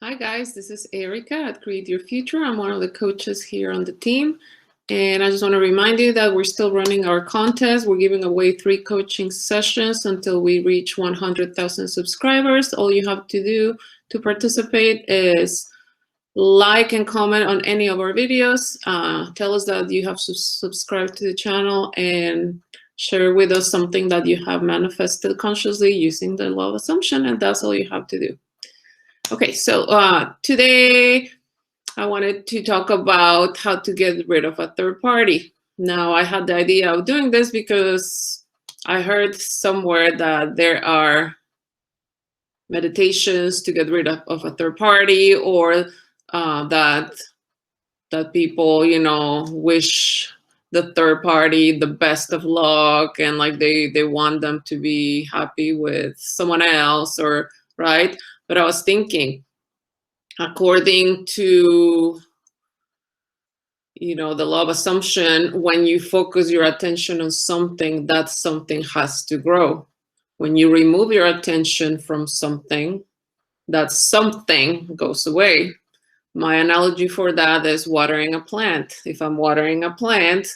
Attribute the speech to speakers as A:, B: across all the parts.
A: Hi guys, this is Erika at Create Your Future. I'm one of the coaches here on the team. And I just want to remind you that we're still running our contest. We're giving away 3 coaching sessions until we reach 100,000 subscribers. All you have to do to participate is like and comment on any of our videos. Tell us that you have subscribed to the channel and share with us something that you have manifested consciously using the law of assumption. And that's all you have to do. Okay, so today I wanted to talk about how to get rid of a third party. Now, I had the idea of doing this because I heard somewhere that there are meditations to get rid of a third party, or that people, you know, wish the third party the best of luck, and like they want them to be happy with someone else, or right? But I was thinking, according to, you know, the law of assumption, when you focus your attention on something, that something has to grow. When you remove your attention from something, that something goes away. My analogy for that is watering a plant. If I'm watering a plant,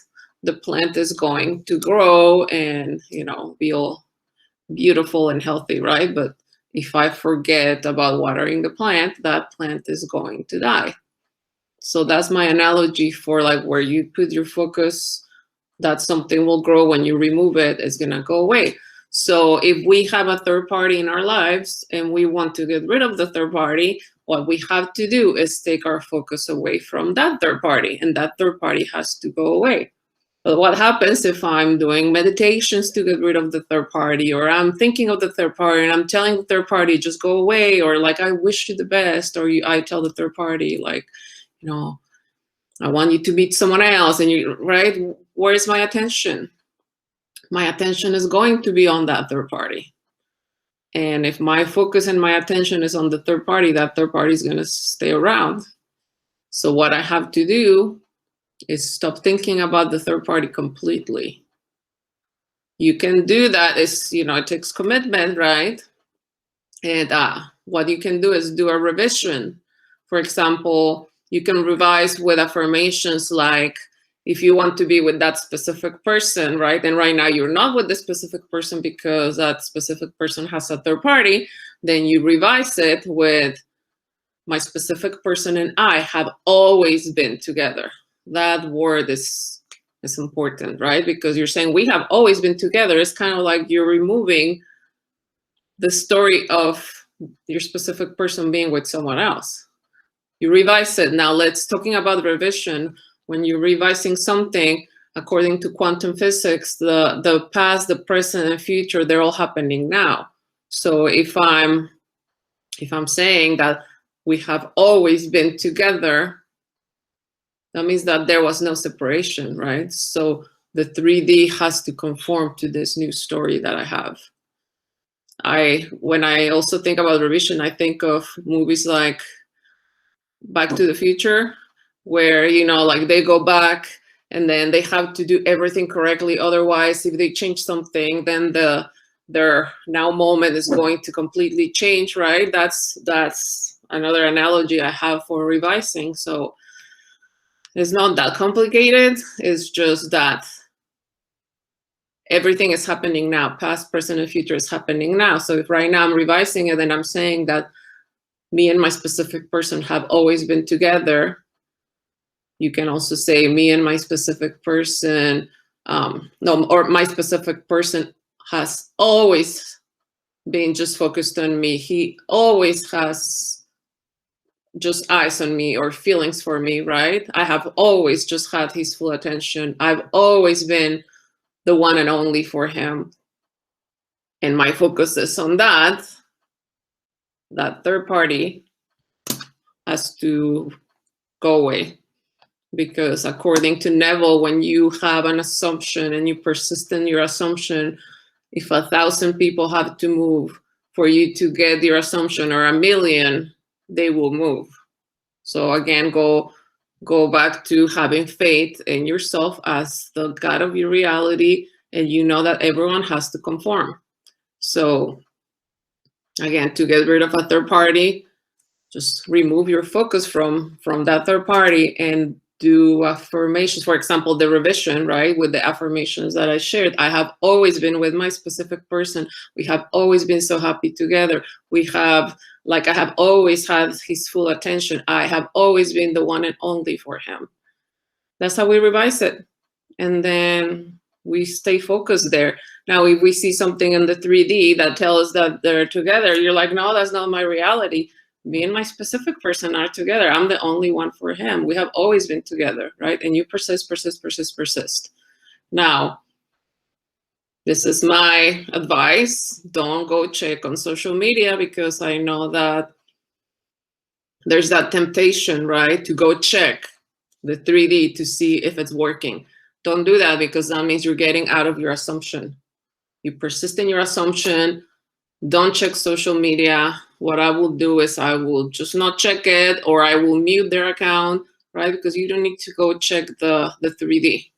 A: the plant is going to grow and, you know, be all beautiful and healthy, right? But if I forget about watering the plant, that plant is going to die. So that's my analogy for like where you put your focus, that something will grow. When you remove it, it's gonna go away. So if we have a third party in our lives and we want to get rid of the third party, what we have to do is take our focus away from that third party, and that third party has to go away. But what happens if I'm doing meditations to get rid of the third party, or I'm thinking of the third party and I'm telling the third party, just go away, or like, I wish you the best, or I tell the third party, like, you know, I want you to meet someone else, and you, right? Where's my attention? My attention is going to be on that third party. And if my focus and my attention is on the third party, that third party is going to stay around. So what I have to do is stop thinking about the third party completely. You can do that. Is, you know, it takes commitment, right? And what you can do is do a revision. For example, you can revise with affirmations like, if you want to be with that specific person, right? And right now you're not with the specific person because that specific person has a third party, then you revise it with, my specific person and I have always been together. That word is important, right? Because you're saying we have always been together. It's kind of like you're removing the story of your specific person being with someone else. You revise it. Now let's talking about revision. When you're revising something, according to quantum physics, the past, the present, and future, they're all happening now. So if I'm saying that we have always been together, that means that there was no separation, right? So the 3D has to conform to this new story that I have. When I also think about revision, I think of movies like Back to the Future, where, you know, like they go back and then they have to do everything correctly. Otherwise, if they change something, then their now moment is going to completely change, right? That's another analogy I have for revising. So it's not that complicated. It's just that everything is happening now. Past, present, and future is happening now. So if right now I'm revising it, then I'm saying that me and my specific person have always been together. You can also say me and my specific person, or my specific person has always been just focused on me. He always has just eyes on me or feelings for me, right? I have always just had his full attention. I've always been the one and only for him. And my focus is on that. That third party has to go away. Because according to Neville, when you have an assumption and you persist in your assumption, if 1,000 people have to move for you to get your assumption, or 1,000,000, they will move. So again, go back to having faith in yourself as the God of your reality, and you know that everyone has to conform. So again, to get rid of a third party, just remove your focus from that third party and do affirmations. For example, the revision, right? With the affirmations that I shared, I have always been with my specific person. We have always been so happy together. We have, like, I have always had his full attention. I have always been the one and only for him. That's how we revise it. And then we stay focused there. Now, if we see something in the 3D that tells us that they're together, you're like, no, that's not my reality. Me and my specific person are together. I'm the only one for him. We have always been together, right? And you persist. Now, this is my advice. Don't go check on social media, because I know that there's that temptation, right? To go check the 3D to see if it's working. Don't do that, because that means you're getting out of your assumption. You persist in your assumption. Don't check social media. What I will do is I will just not check it, or I will mute their account, right? Because you don't need to go check the 3D.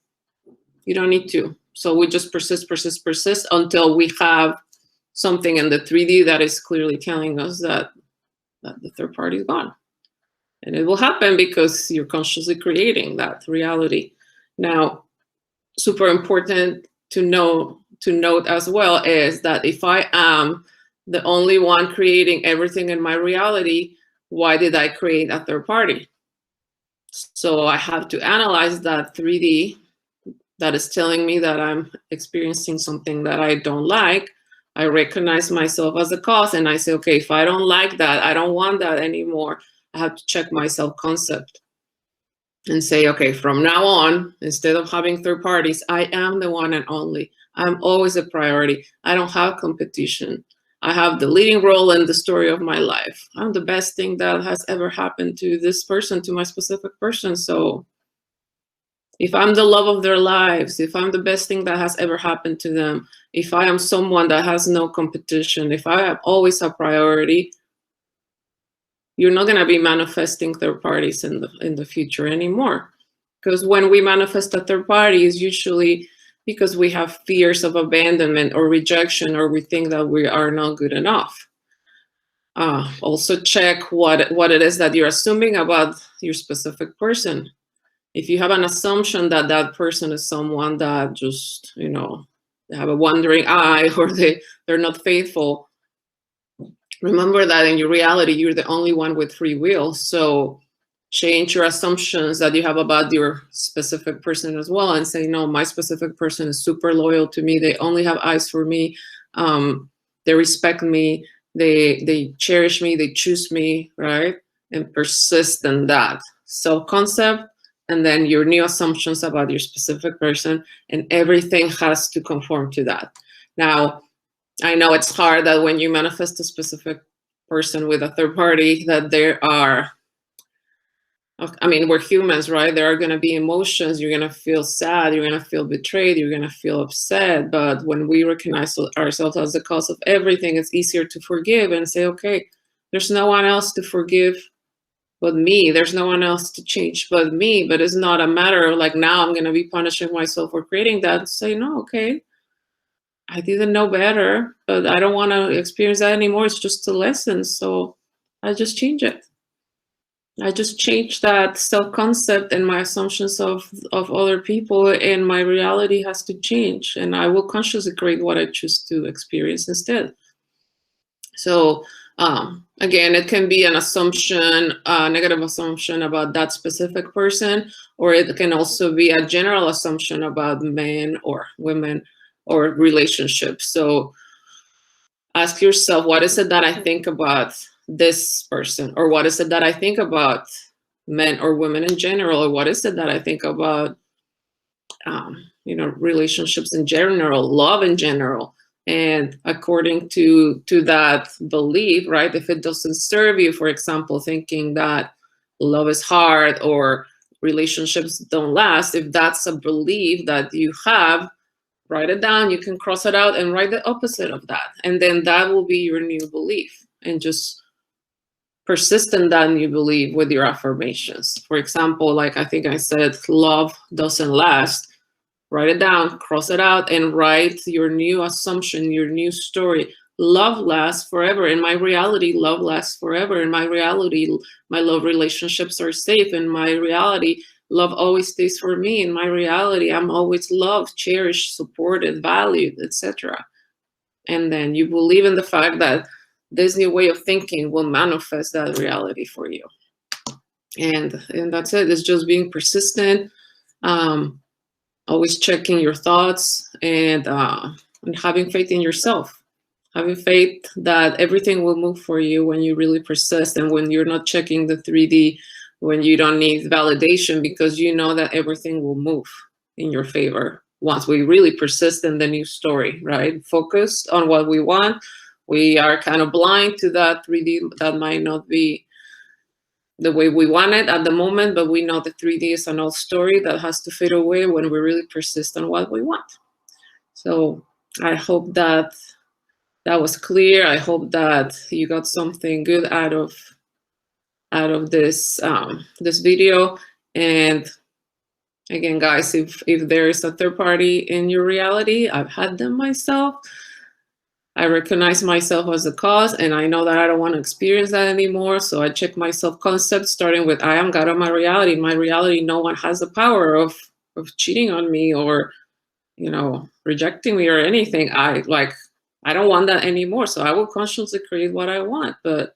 A: You don't need to. So we just persist until we have something in the 3D that is clearly telling us that the third party is gone. And it will happen because you're consciously creating that reality. Now, super important to note as well is that if I am the only one creating everything in my reality, why did I create a third party? So I have to analyze that 3D that is telling me that I'm experiencing something that I don't like. I recognize myself as a cause, and I say, okay, if I don't like that, I don't want that anymore, I have to check my self-concept and say, okay, from now on, instead of having third parties, I am the one and only. I'm always a priority. I don't have competition. I have the leading role in the story of my life. I'm the best thing that has ever happened to this person, to my specific person. So if I'm the love of their lives, if I'm the best thing that has ever happened to them, if I am someone that has no competition, if I am always a priority, you're not going to be manifesting third parties in the future anymore. Because when we manifest a third party, is usually because we have fears of abandonment or rejection, or we think that we are not good enough. Also check what it is that you're assuming about your specific person. If you have an assumption that that person is someone that just, they have a wandering eye, or they're not faithful, remember that in your reality, you're the only one with free will. So change your assumptions that you have about your specific person as well, and say, no, my specific person is super loyal to me. They only have eyes for me. They respect me. They cherish me. They choose me, right? And persist in that self-concept, and then your new assumptions about your specific person, and everything has to conform to that. Now, I know it's hard that when you manifest a specific person with a third party, that there are, we're humans, right? There are going to be emotions. You're going to feel sad. You're going to feel betrayed. You're going to feel upset. But when we recognize ourselves as the cause of everything, it's easier to forgive and say, okay, there's no one else to forgive but me. There's no one else to change but me. But it's not a matter of like, now I'm going to be punishing myself for creating that. Say, no, okay, I didn't know better, but I don't want to experience that anymore. It's just a lesson. So I just change it. I just change that self-concept and my assumptions of other people, and my reality has to change. And I will consciously create what I choose to experience instead. So again, it can be an assumption, a negative assumption about that specific person, or it can also be a general assumption about men or women or relationships. So ask yourself, what is it that I think about this person? Or what is it that I think about men or women in general? Or what is it that I think about, relationships in general, love in general? And according to that belief, right, if it doesn't serve you, for example, thinking that love is hard or relationships don't last, if that's a belief that you have, write it down. You can cross it out and write the opposite of that. And then that will be your new belief. And just persist in that new belief with your affirmations. For example, like I think I said, love doesn't last. Write it down, cross it out, and write your new assumption, your new story. love lasts forever. In my reality, love lasts forever. In my reality, my love relationships are safe. In my reality, love always stays for me. In my reality, I'm always loved, cherished, supported, valued, etc. And then you believe in the fact that this new way of thinking will manifest that reality for you. And that's it. It's just being persistent, always checking your thoughts, and having faith in yourself. Having faith that everything will move for you when you really persist, and when you're not checking the 3D, when you don't need validation, because you know that everything will move in your favor once we really persist in the new story, right? Focused on what we want. We are kind of blind to that 3D that might not be the way we want it at the moment, but we know the 3D is an old story that has to fade away when we really persist on what we want. So I hope that that was clear. I hope that you got something good out of this this video. And again, guys, if there is a third party in your reality, I've had them myself. I recognize myself as a cause, and I know that I don't want to experience that anymore. So I check my self-concept, starting with I am God of my reality. In my reality, no one has the power of cheating on me or, you know, rejecting me or anything. I don't want that anymore. So I will consciously create what I want. But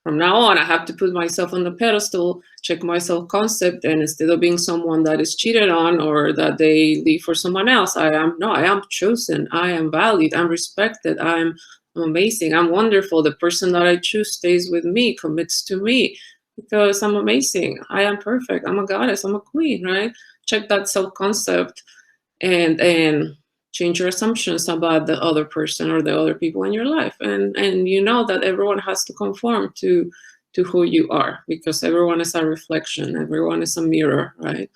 A: from now on, I have to put myself on the pedestal, check my self-concept, and instead of being someone that is cheated on or that they leave for someone else, I am chosen, I am valued, I'm respected, I'm amazing, I'm wonderful. The person that I choose stays with me, commits to me, because I'm amazing, I am perfect, I'm a goddess, I'm a queen, right? Check that self-concept and change your assumptions about the other person or the other people in your life. And you know that everyone has to conform to who you are, because everyone is a reflection, everyone is a mirror, right?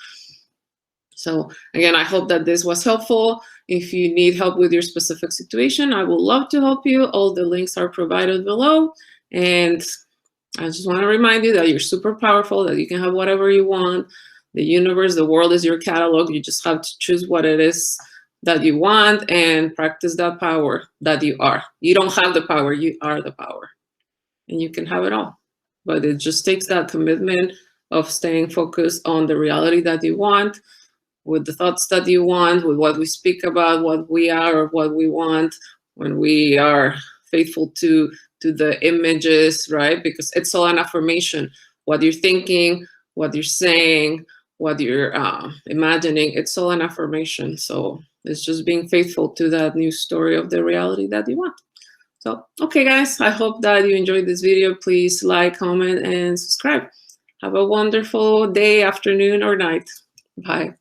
A: So again, I hope that this was helpful. If you need help with your specific situation, I would love to help you. All the links are provided below. And I just want to remind you that you're super powerful, that you can have whatever you want. The universe, the world is your catalog. You just have to choose what it is that you want and practice that power that you are. You don't have the power, you are the power. And you can have it all. But it just takes that commitment of staying focused on the reality that you want, with the thoughts that you want, with what we speak about, what we are or what we want, when we are faithful to the images, right? Because it's all an affirmation. What you're thinking, what you're saying, what you're imagining, it's all an affirmation. So it's just being faithful to that new story of the reality that you want. So, okay, guys, I hope that you enjoyed this video. Please like, comment, and subscribe. Have a wonderful day, afternoon, or night. Bye.